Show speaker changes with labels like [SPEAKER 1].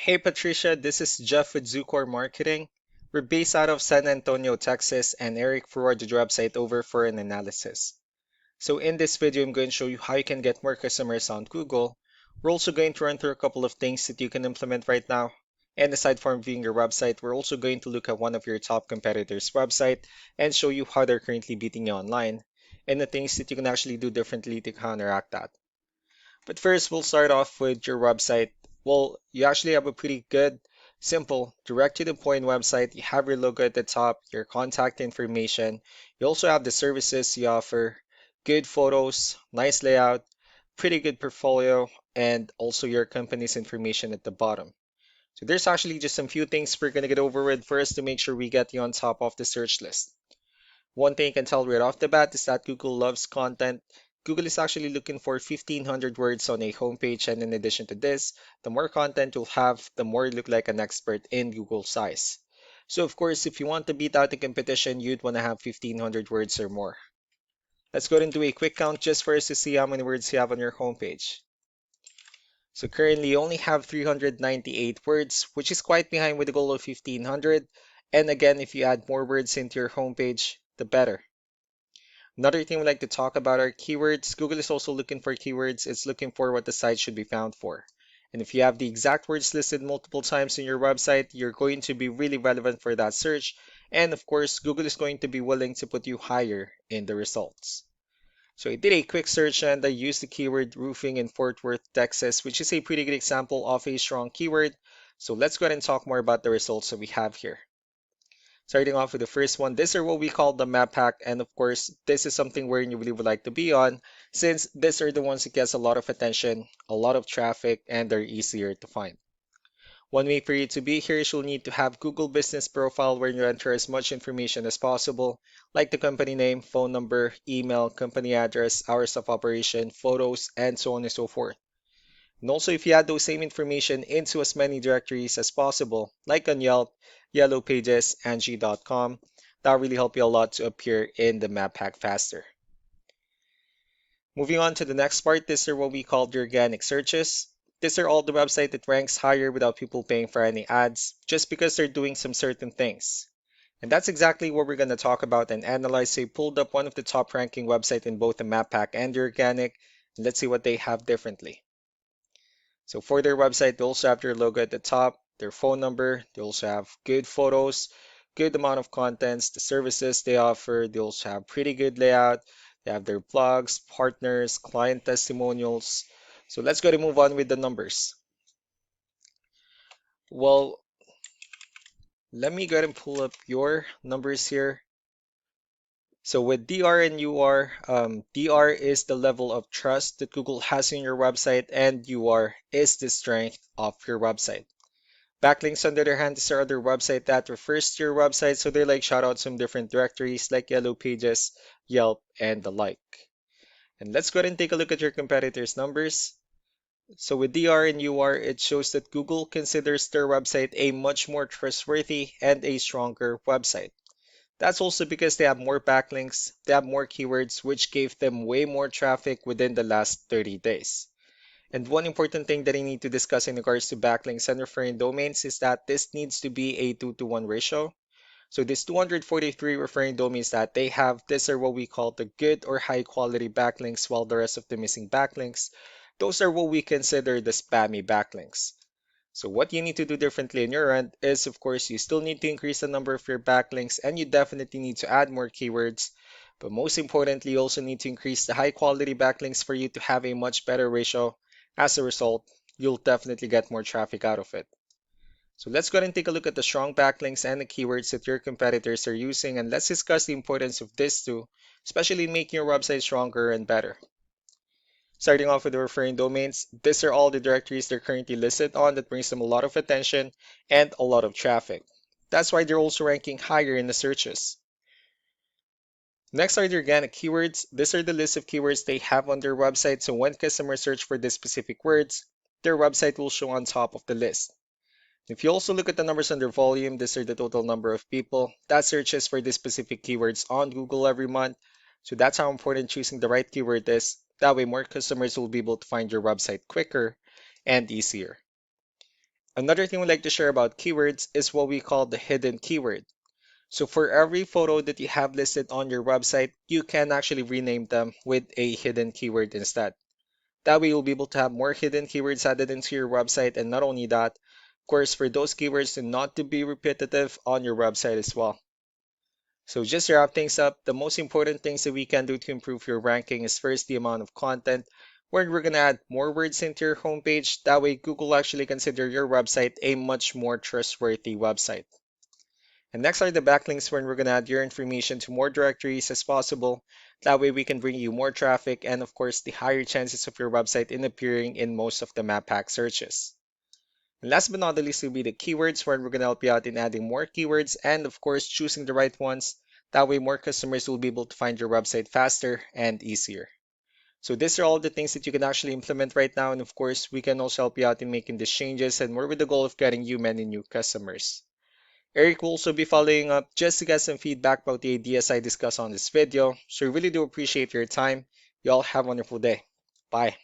[SPEAKER 1] Hey Patricia, this is Jeff with Zucor Marketing. We're based out of San Antonio, Texas, and Eric forwarded your website over for an analysis. So in this video, I'm going to show you how you can get more customers on Google. We're also going to run through a couple of things that you can implement right now. And aside from viewing your website, we're also going to look at one of your top competitors' website and show you how they're currently beating you online and the things that you can actually do differently to counteract that. But first, we'll start off with your website. Well, you actually have a pretty good, simple, direct to the point website. You have your logo at the top, your contact information. You also have the services you offer, good photos, nice layout, pretty good portfolio, and also your company's information at the bottom. So there's actually just some few things we're going to get over with first to make sure we get you on top of the search list. One thing you can tell right off the bat is that Google loves content. Google is actually looking for 1,500 words on a homepage, and in addition to this, the more content you'll have, the more you look like an expert in Google's eyes. So of course, if you want to beat out the competition, you'd want to have 1,500 words or more. Let's go ahead and do a quick count just for us to see how many words you have on your homepage. So currently you only have 398 words, which is quite behind with the goal of 1,500. And again, if you add more words into your homepage, the better. Another thing we like to talk about are keywords. Google is also looking for keywords. It's looking for what the site should be found for. And if you have the exact words listed multiple times in your website, you're going to be really relevant for that search. And of course, Google is going to be willing to put you higher in the results. So I did a quick search and I used the keyword roofing in Fort Worth, Texas, which is a pretty good example of a strong keyword. So let's go ahead and talk more about the results that we have here. Starting off with the first one, these are what we call the map hack, and of course, this is something where you really would like to be on, since these are the ones that gets a lot of attention, a lot of traffic, and they're easier to find. One way for you to be here is you'll need to have Google Business Profile where you enter as much information as possible, like the company name, phone number, email, company address, hours of operation, photos, and so on and so forth. And also, if you add those same information into as many directories as possible, like on Yelp, Yellow Pages, Angie.com, that'll really help you a lot to appear in the map pack faster. Moving on to the next part, these are what we call the organic searches. These are all the website that ranks higher without people paying for any ads, just because they're doing some certain things. And that's exactly what we're going to talk about and analyze. So I pulled up one of the top ranking websites in both the map pack and the organic, and let's see what they have differently. So for their website, they also have their logo at the top, their phone number. They also have good photos, good amount of contents, the services they offer. They also have pretty good layout. They have their blogs, partners, client testimonials. So let's go to move on with the numbers. Well, let me go ahead and pull up your numbers here. So with DR and UR, DR is the level of trust that Google has in your website, and UR is the strength of your website. Backlinks, on the other hand, is our other website that refers to your website, so they're like shoutouts from different directories like Yellow Pages, Yelp, and the like. And let's go ahead and take a look at your competitors' numbers. So with DR and UR, it shows that Google considers their website a much more trustworthy and a stronger website. That's also because they have more backlinks, they have more keywords, which gave them way more traffic within the last 30 days. And one important thing that I need to discuss in regards to backlinks and referring domains is that this needs to be a 2-to-1 ratio. So this 243 referring domains that they have, these are what we call the good or high quality backlinks, while the rest of the missing backlinks, those are what we consider the spammy backlinks. So what you need to do differently on your end is, of course, you still need to increase the number of your backlinks, and you definitely need to add more keywords. But most importantly, you also need to increase the high quality backlinks for you to have a much better ratio. As a result, you'll definitely get more traffic out of it. So let's go ahead and take a look at the strong backlinks and the keywords that your competitors are using, and let's discuss the importance of this too, especially making your website stronger and better. Starting off with the referring domains, these are all the directories they're currently listed on that brings them a lot of attention and a lot of traffic. That's why they're also ranking higher in the searches. Next are the organic keywords. These are the list of keywords they have on their website, so when customers search for these specific words, their website will show on top of the list. If you also look at the numbers under volume, these are the total number of people that searches for these specific keywords on Google every month. So that's how important choosing the right keyword is. That way more customers will be able to find your website quicker and easier. Another thing we like to share about keywords is what we call the hidden keyword. So for every photo that you have listed on your website, you can actually rename them with a hidden keyword instead. That way you'll be able to have more hidden keywords added into your website, and not only that, of course, for those keywords to not to be repetitive on your website as well. So just to wrap things up, the most important things that we can do to improve your ranking is first the amount of content, where we're going to add more words into your homepage. That way Google actually consider your website a much more trustworthy website. And next are the backlinks, when we're going to add your information to more directories as possible. That way we can bring you more traffic and of course the higher chances of your website in appearing in most of the map pack searches. And last but not the least will be the keywords, where we're going to help you out in adding more keywords and of course choosing the right ones. That way more customers will be able to find your website faster and easier. So these are all the things that you can actually implement right now, and of course we can also help you out in making these changes, and more with the goal of getting you many new customers. Eric will also be following up just to get some feedback about the ideas I discussed on this video. So I really do appreciate your time. You all have a wonderful day. Bye.